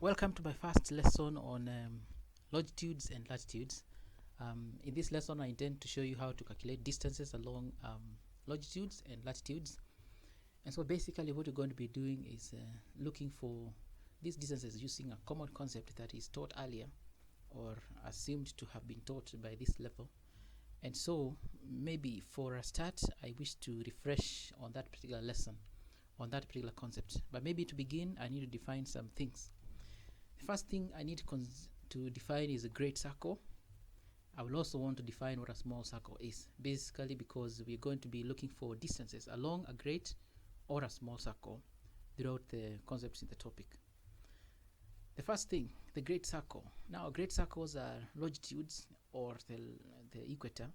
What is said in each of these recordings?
Welcome to my first lesson on longitudes and latitudes. In this lesson, I intend to show you how to calculate distances along longitudes and latitudes. And so basically what we're going to be doing is looking for these distances using a common concept that is taught earlier or assumed to have been taught by this level. And so maybe for a start, I wish to refresh on that particular lesson, on that particular concept. But maybe to begin, I need to define some things. The first thing I need to define is a great circle. I will also want to define what a small circle is, basically because we're going to be looking for distances along a great or a small circle throughout the concepts in the topic. The first thing, the great circle. Now, great circles are longitudes or the equator.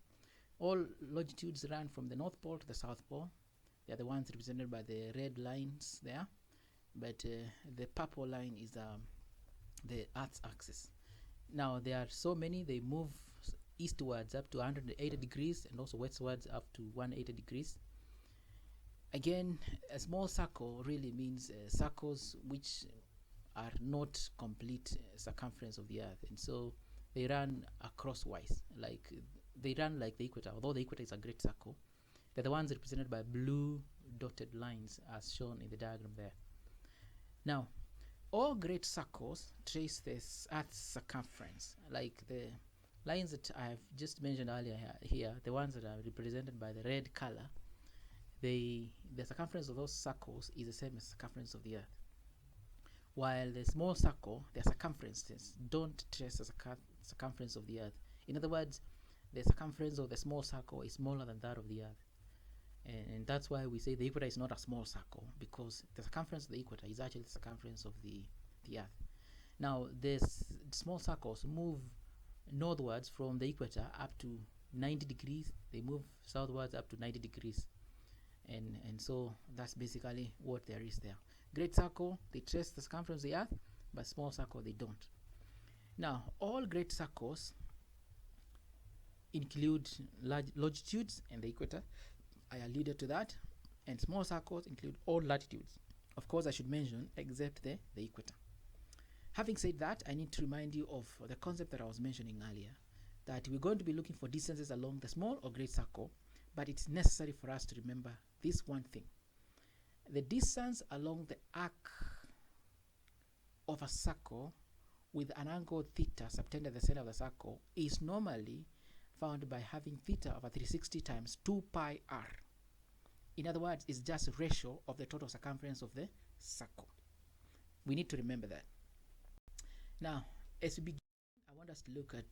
All longitudes run from the North Pole to the South Pole. They are the ones represented by the red lines there, but the purple line is the Earth's axis. Now there are so many, they move eastwards up to 180 degrees and also westwards up to 180 degrees. Again, a small circle really means circles which are not complete circumference of the Earth, and so they run crosswise, like they run like the equator. Although the equator is a great circle, they're the ones represented by blue dotted lines as shown in the diagram there. Now, all great circles trace this Earth's circumference, like the lines that I have just mentioned earlier here, the ones that are represented by the red color. The circumference of those circles is the same as the circumference of the Earth. While the small circle, their circumferences don't trace the circumference of the Earth. In other words, the circumference of the small circle is smaller than that of the Earth. And that's why we say the equator is not a small circle, because the circumference of the equator is actually the circumference of the Earth. Now, these small circles move northwards from the equator up to 90 degrees. They move southwards up to 90 degrees. And so that's basically what there is there. Great circle, they trace the circumference of the Earth, but small circle, they don't. Now, all great circles include longitudes and the equator. I alluded to that. And small circles include all latitudes. Of course, I should mention except the equator. Having said that, I need to remind you of the concept that I was mentioning earlier, that we're going to be looking for distances along the small or great circle, but it's necessary for us to remember this one thing. The distance along the arc of a circle with an angle theta subtended at the center of the circle is normally found by having theta over 360 times 2 pi r. In other words, it's just a ratio of the total circumference of the circle. We need to remember that. Now, as we begin, I want us to look at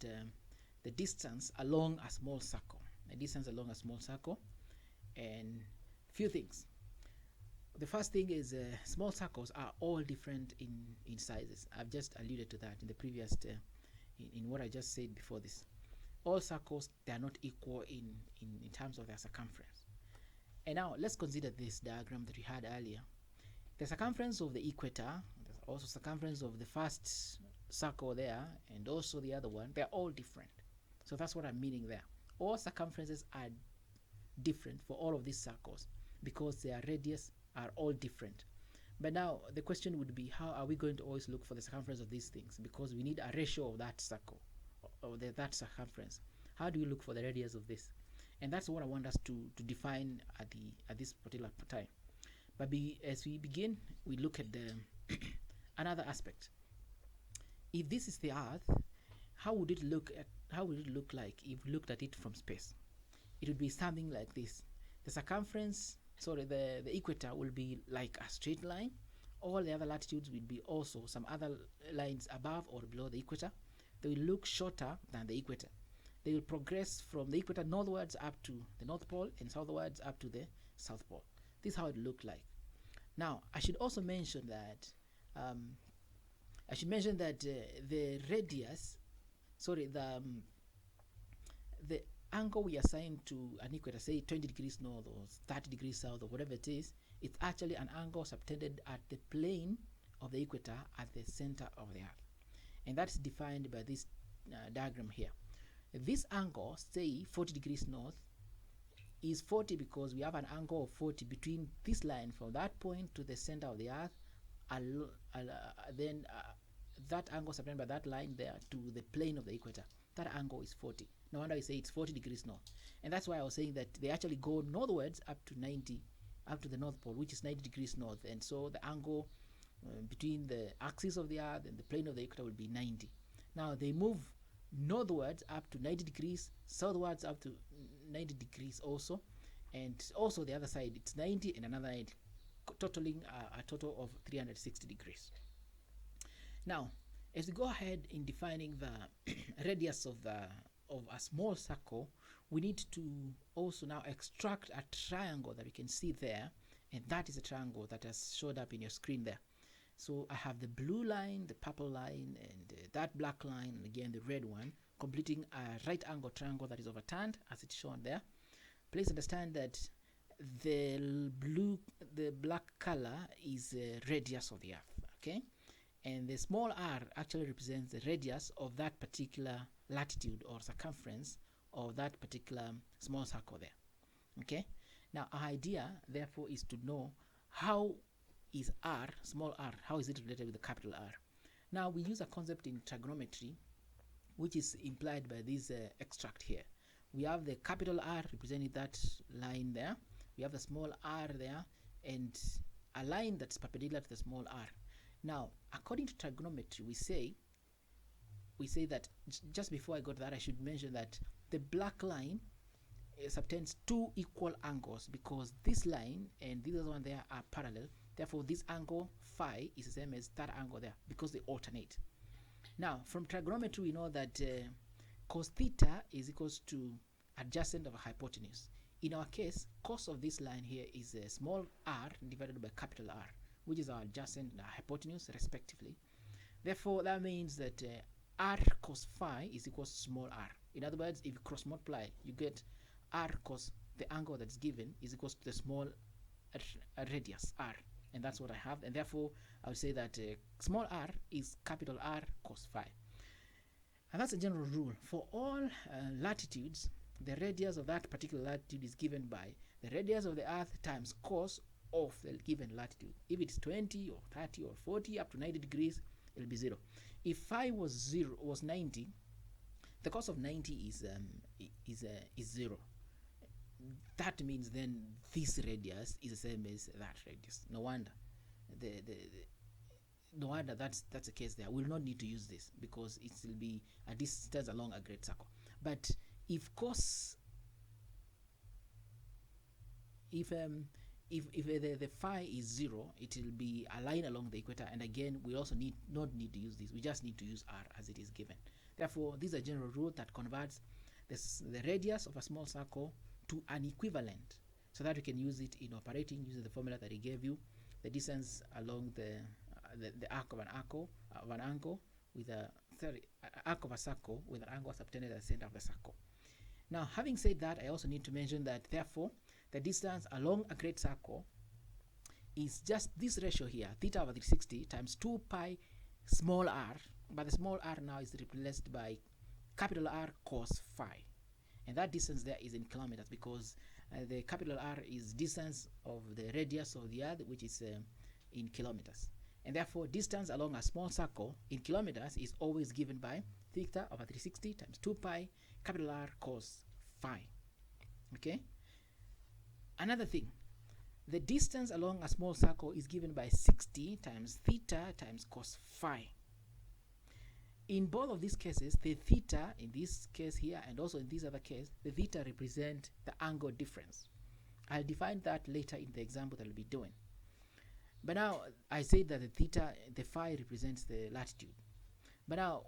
the distance along a small circle. The distance along a small circle, and a few things. The first thing is small circles are all different in sizes. I've just alluded to that in the previous, in what I just said before this. All circles, they are not equal in terms of their circumference. And now let's consider this diagram that we had earlier. The circumference of the equator, also circumference of the first circle there, and also the other one, they're all different. So that's what I'm meaning there. All circumferences are different for all of these circles because their radius are all different. But now the question would be, how are we going to always look for the circumference of these things? Because we need a ratio of that circle, or that circumference. How do you look for the radius of this? And that's what I want us to define at this particular time. But as we begin, we look at the another aspect. If this is the Earth, how would it look like if we looked at it from space? It would be something like this. The circumference, sorry, the equator will be like a straight line. All the other latitudes will be also some other lines above or below the equator. They will look shorter than the equator. They will progress from the equator northwards up to the North Pole and southwards up to the South Pole. This is how it looked like. Now, I should also mention that the radius, sorry, the angle we assign to an equator, say 20 degrees north or 30 degrees south or whatever it is, it's actually an angle subtended at the plane of the equator at the center of the Earth. And that's defined by this diagram here. This angle, say 40 degrees north, is 40 because we have an angle of 40 between this line from that point to the center of the Earth, then that angle subtended by that line there to the plane of the equator, that angle is 40. No wonder we say it's 40 degrees north. And that's why I was saying that they actually go northwards up to 90, up to the North Pole, which is 90 degrees north. And so the angle between the axis of the Earth and the plane of the equator will be 90. Now they move northwards up to 90 degrees, southwards up to 90 degrees also, and also the other side it's 90 and another 90, totaling a total of 360 degrees. Now, as we go ahead in defining the radius of a small circle, we need to also now extract a triangle that we can see there, and that is a triangle that has showed up in your screen there. So I have the blue line, the purple line, and that black line, and again the red one, completing a right angle triangle that is overturned as it's shown there. Please understand that the black color is the radius of the Earth, okay? And the small r actually represents the radius of that particular latitude or circumference of that particular small circle there, okay? Now our idea therefore is to know how is r, small r, how is it related with the capital R. Now we use a concept in trigonometry which is implied by this extract here. We have the capital R representing that line there, we have the small r there, and a line that's perpendicular to the small r. Now according to trigonometry we say that, just before I go to that I should mention that the black line subtends two equal angles, because this line and this other one there are parallel. Therefore this angle phi is the same as that angle there, because they alternate. Now from trigonometry we know that cos theta is equals to adjacent of a hypotenuse. In our case, cos of this line here is a small r divided by capital R, which is our adjacent and our hypotenuse respectively. Therefore that means that r cos phi is equals to small r. In other words, if you cross multiply, you get r cos the angle that's given is equals to the small radius r, and that's what I have. And therefore I would say that small r is capital R cos phi. And that's a general rule for all latitudes. The radius of that particular latitude is given by the radius of the Earth times cos of the given latitude. If it's 20 or 30 or 40 up to 90 degrees, it'll be 0. If phi was 90, the cos of 90 is 0. That means then this radius is the same as that radius. No wonder that's the case there. We'll not need to use this because it will be a distance along a great circle. But if the phi is 0, it will be a line along the equator, and again we also not need to use this. We just need to use r as it is given. Therefore this is a general rule that converts the radius of a small circle to an equivalent, so that we can use it in operating using the formula that he gave you, the distance along the arc of an angle with a arc of a circle with an angle subtended at the center of the circle. Now having said that, I also need to mention that therefore the distance along a great circle is just this ratio here, theta over 360 times 2 pi small r, but the small r now is replaced by capital R cos phi, and that distance there is in kilometers, because the capital R is distance of the radius of the Earth, which is in kilometers, and therefore distance along a small circle in kilometers is always given by theta over 360 times 2 pi capital R cos phi. Okay, another thing, the distance along a small circle is given by 60 times theta times cos phi. In both of these cases, the theta in this case here and also in this other case, the theta represent the angle difference. I'll define that later in the example that I'll be doing. But now I say that the phi represents the latitude. But now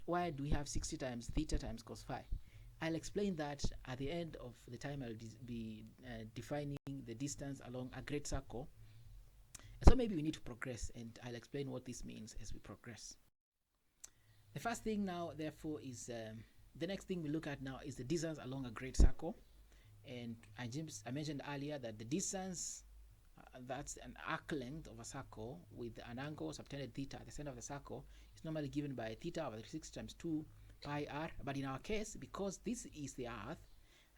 why do we have 60 times theta times cos phi? I'll explain that at the end of the time I'll be defining the distance along a great circle. So maybe we need to progress, and I'll explain what this means as we progress. The first thing now therefore is the next thing we look at now is the distance along a great circle. And I mentioned earlier that the distance that's an arc length of a circle with an angle subtended theta at the center of the circle is normally given by theta over 6 times 2 pi r. But in our case, because this is the Earth,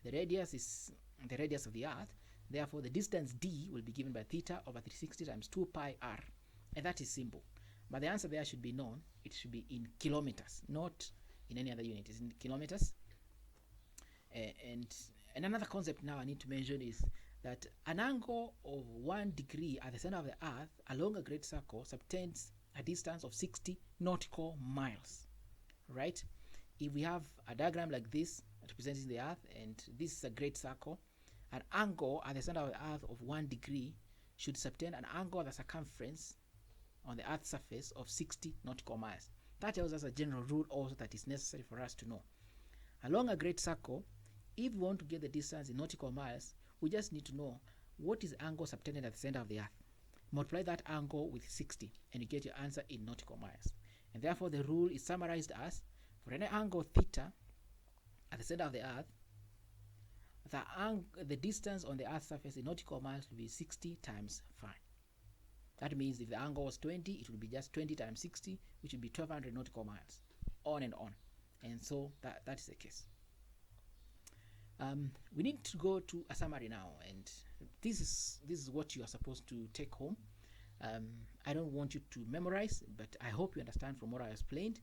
the radius is the radius of the Earth, therefore the distance d will be given by theta over 360 times 2 pi r, and that is simple. But the answer there should be known. It should be in kilometers, not in any other unit. It's in kilometers. And another concept now I need to mention is that an angle of 1 degree at the center of the Earth along a great circle subtends a distance of 60 nautical miles, right? If we have a diagram like this representing the Earth, and this is a great circle, an angle at the center of the Earth of 1 degree should subtend an angle of the circumference on the Earth's surface of 60 nautical miles. That tells us a general rule also that is necessary for us to know. Along a great circle, if we want to get the distance in nautical miles, we just need to know what is the angle subtended at the center of the Earth. Multiply that angle with 60 and you get your answer in nautical miles. And therefore the rule is summarized as, for any angle theta at the center of the Earth, the distance on the Earth's surface in nautical miles will be 60 times phi. That means if the angle was 20, it will be just 20 times 60, which will be 1200 nautical miles, on and on. And so that is the case. We need to go to a summary now, and this is what you are supposed to take home. I don't want you to memorize, but I hope you understand from what I explained.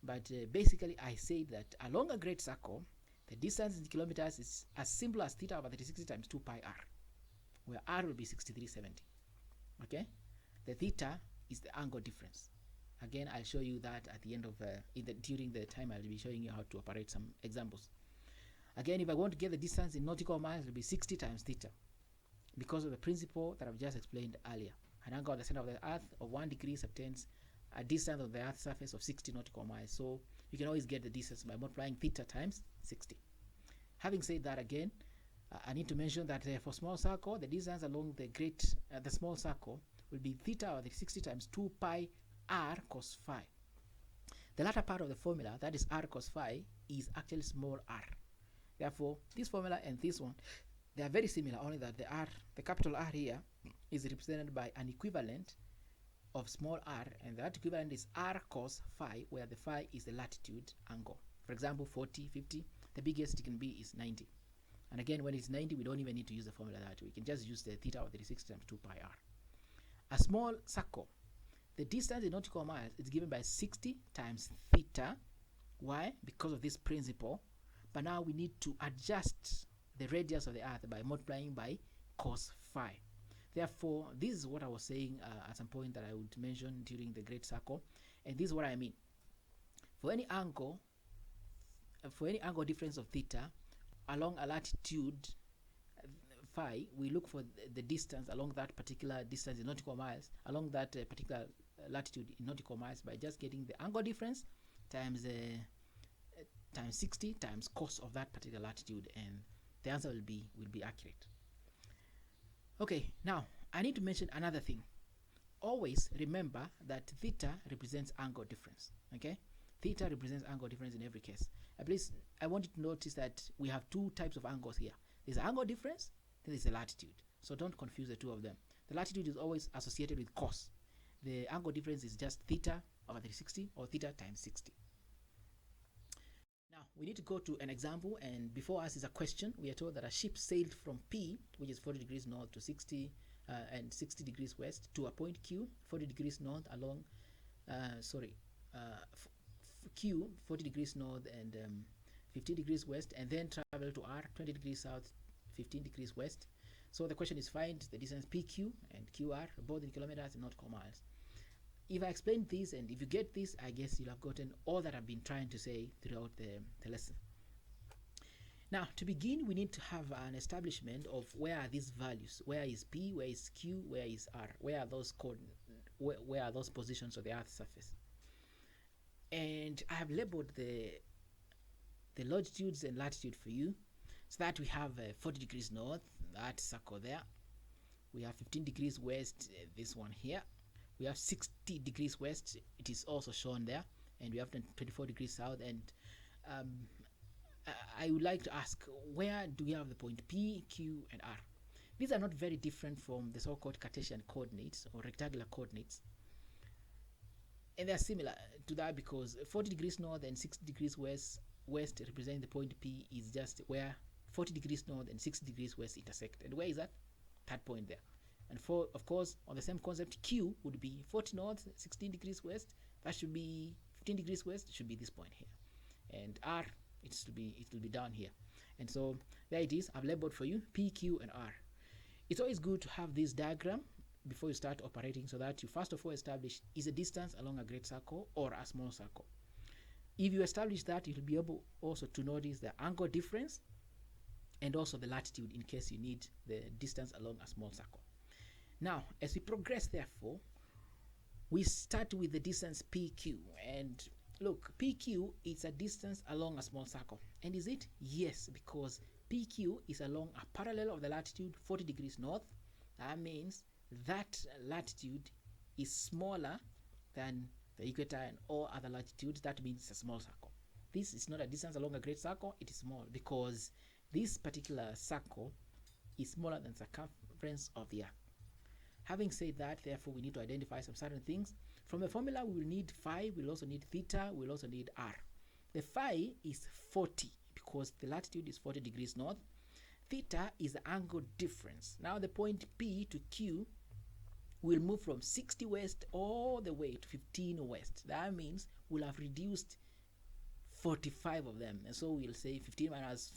But basically, I say that along a great circle, the distance in kilometers is as simple as theta over 360 times 2 pi r, where r will be 6370. Okay, the theta is the angle difference. Again, I'll show you that at the end of during the time I'll be showing you how to operate some examples. Again, if I want to get the distance in nautical miles, it will be 60 times theta, because of the principle that I've just explained earlier. An angle at the center of the Earth of 1 degree subtends a distance of the Earth's surface of 60 nautical miles. So you can always get the distance by multiplying theta times 60. Having said that, again, I need to mention that for small circle, the distance along the small circle will be theta over 60 times 2 pi r cos phi. The latter part of the formula, that is r cos phi, is actually small r. Therefore, this formula and this one, they are very similar, only that the capital R here is represented by an equivalent of small r, and that equivalent is r cos phi, where the phi is the latitude angle. For example, 40, 50, the biggest it can be is 90. And again, when it's 90, we don't even need to use the formula that. We can just use the theta over 360 times 2 pi r. A small circle, the distance in nautical miles is given by 60 times theta. Why? Because of this principle. But now we need to adjust the radius of the Earth by multiplying by cos phi. Therefore, this is what I was saying at some point that I would mention during the great circle, and this is what I mean. For any angle difference of theta along a latitude phi, we look for the distance along that particular distance in nautical miles, along that particular latitude in nautical miles, by just getting the angle difference times 60 times cos of that particular latitude, and the answer will be accurate. Okay, now I need to mention another thing. Always remember that theta represents angle difference. Okay, theta represents angle difference in every case. Please, I want you to notice that we have two types of angles here. There's angle difference, then there's a latitude. So don't confuse the two of them. The latitude is always associated with cos. The angle difference is just theta over 360 or theta times 60. Now we need to go to an example, and before us is a question. We are told that a ship sailed from P, which is 40 degrees north, to 60 and 60 degrees west, to a point Q, 40 degrees north along Q, 40 degrees north and 15 degrees west, and then travel to R, 20 degrees south, 15 degrees west. So the question is, find the distance PQ and QR, both in kilometers and nautical miles. If I explain this, and if you get this, I guess you'll have gotten all that I've been trying to say throughout the lesson. Now, to begin, we need to have an establishment of where are these values. Where is P, where is Q, where is R? Where are those where are those positions of the Earth's surface? And I have labeled the longitudes and latitude for you, so that we have 40 degrees north, that circle there. We have 15 degrees west, this one here. We have 60 degrees west, it is also shown there, and we have 24 degrees south. And I would like to ask, where do we have the point P, Q, and R? These are not very different from the so-called Cartesian coordinates or rectangular coordinates, and they are similar to that, because 40 degrees north and 60 degrees west representing the point P is just where 40 degrees north and 60 degrees west intersect. And where is that? That point there. And for, of course, on the same concept, Q would be 40 north, 16 degrees west. That should be 15 degrees west. It should be this point here. And R, it will be down here. And so there it is. I've labeled for you P, Q, and R. It's always good to have this diagram before you start operating, so that you first of all establish is a distance along a great circle or a small circle. If you establish that, you'll be able also to notice the angle difference and also the latitude in case you need the distance along a small circle. Now, as we progress, therefore, we start with the distance PQ. And look, PQ is a distance along a small circle. And is it? Yes, because PQ is along a parallel of the latitude 40 degrees north. That means that latitude is smaller than the equator and all other latitudes. That means it's a small circle. This is not a distance along a great circle. It is small because this particular circle is smaller than the circumference of the Earth. Having said that, therefore, we need to identify some certain things. From the formula, we will need phi, we'll also need theta, we'll also need r. The phi is 40 because the latitude is 40 degrees north. Theta is the angle difference. Now the point P to Q will move from 60 west all the way to 15 west. That means we'll have reduced 45 of them. And so we'll say 15 minus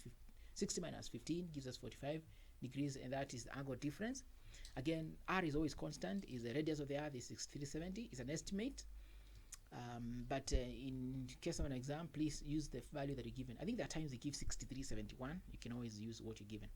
60 minus 15 gives us 45 degrees, and that is the angle difference. Again, r is always constant, is the radius of the Earth is 6370, it's an estimate. But in case of an exam, please use the value that you're given. I think there are times they give 6371. You can always use what you're given.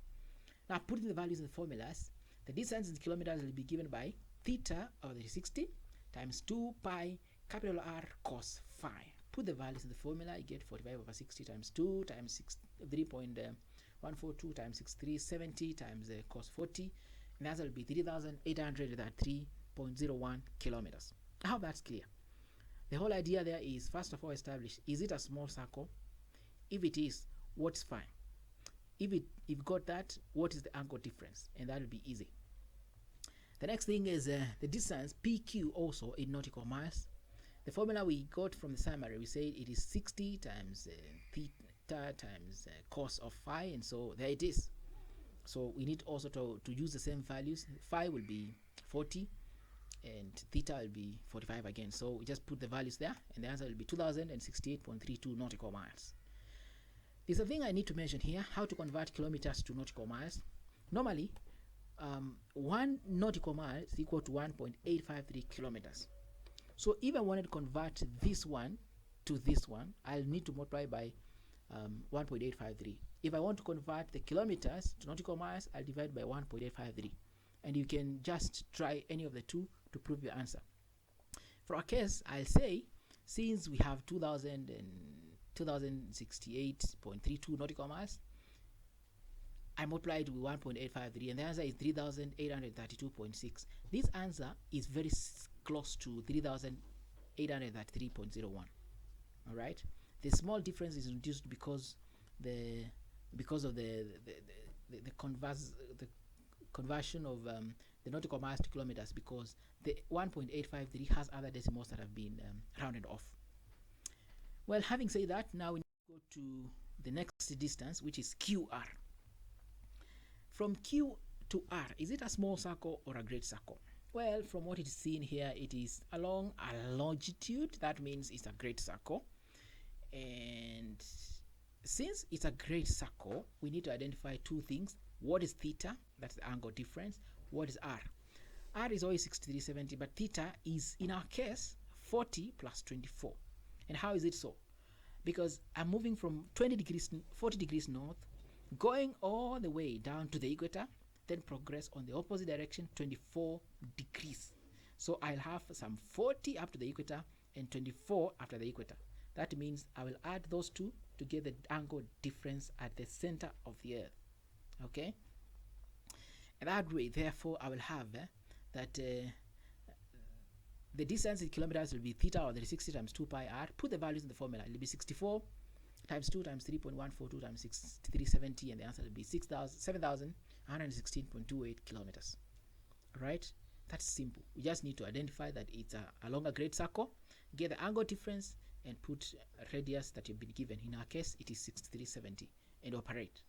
Now, putting the values in the formulas, the distance in kilometers will be given by theta over the 60 times 2 pi capital R cos phi. Put the values in the formula, you get 45 over 60 times 2 times 3.142 times 6370 times cos 40. And the answer will be 3,803.01 kilometers. I hope that's clear. The whole idea there is, first of all, establish, is it a small circle? If it is, what's phi? If you've got that, what is the angle difference? And that will be easy. The next thing is the distance PQ also in nautical miles. The formula we got from the summary, we said it is 60 times theta times cos of phi, and so there it is. So we need also to use the same values. Phi will be 40 and theta will be 45 again. So we just put the values there, and the answer will be 2068.32 nautical miles. There's a thing I need to mention here, how to convert kilometers to nautical miles. Normally, 1 nautical mile is equal to 1.853 kilometers. So if I wanted to convert this one to this one, I'll need to multiply by 1.853. If I want to convert the kilometers to nautical miles, I'll divide by 1.853. And you can just try any of the two to prove your answer. For our case, I'll say, since we have 2068.32 nautical miles, I multiplied with 1.853, and the answer is 3,832.6. This answer is very close to 3,833.01. All right. The small difference is reduced because of the conversion of the nautical miles to kilometers, because the 1.853 has other decimals that have been rounded off. Well, having said that, now we need to go to the next distance, which is QR. From Q to R, is it a small circle or a great circle? Well, from what it is seen here, it is along a longitude. That means it's a great circle. And since it's a great circle, we need to identify two things. What is theta? That's the angle difference. What is R? R is always 6370, but theta is, in our case, 40 plus 24. And how is it so? Because I'm moving from 40 degrees north, going all the way down to the equator, then progress on the opposite direction 24 degrees. So I'll have some 40 up to the equator and 24 after the equator. That means I will add those two to get the angle difference at the center of the Earth. Okay? And that way, therefore, I will have that the distance in kilometers will be theta over the 60 times 2 pi r. Put the values in the formula. It will be 64 times 2 times 3.142 times 6370, and the answer will be 7,116.28 kilometers. Right? That's simple. We just need to identify that it's along a great circle, get the angle difference, and put a radius that you've been given. In our case, it is 6370, and operate.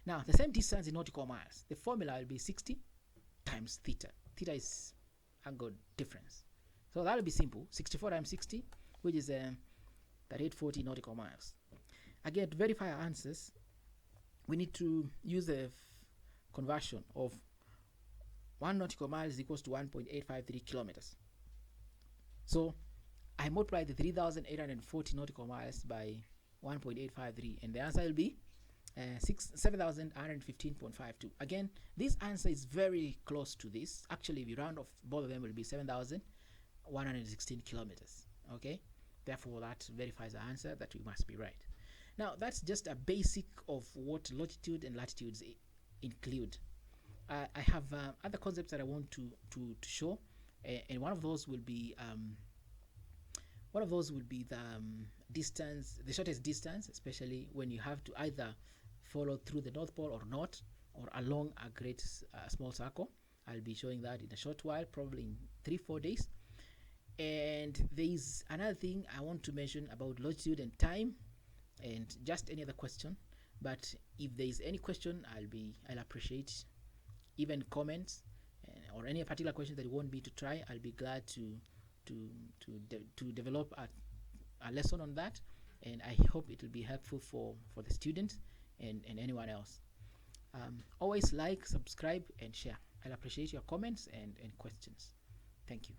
Now, the same distance in nautical miles. The formula will be 60 times theta. Theta is angle difference. So that'll be simple. 64 times 60, which is 3840 nautical miles. Again, to verify our answers, we need to use the conversion of 1 nautical mile is equals to 1.853 kilometers. So I multiply the 3,840 nautical miles by 1.853, and the answer will be 7,115.52. Again, this answer is very close to this. Actually, if you round off both of them, will be 7,116 kilometers. Okay, therefore that verifies the answer that we must be right. Now that's just a basic of what longitude and latitudes include. I have other concepts that I want to show, and one of those will be the distance, the shortest distance, especially when you have to either follow through the North Pole or not, or along a great small circle. I'll be showing that in a short while, probably in 3-4 days. And there is another thing I want to mention about longitude and time, and just any other question. But if there is any question, I'll appreciate even comments, or any particular question that you want me to try. I'll be glad to develop a lesson on that, and I hope it will be helpful for the students and anyone else. Always like, subscribe, and share. I'll appreciate your comments and questions. Thank you.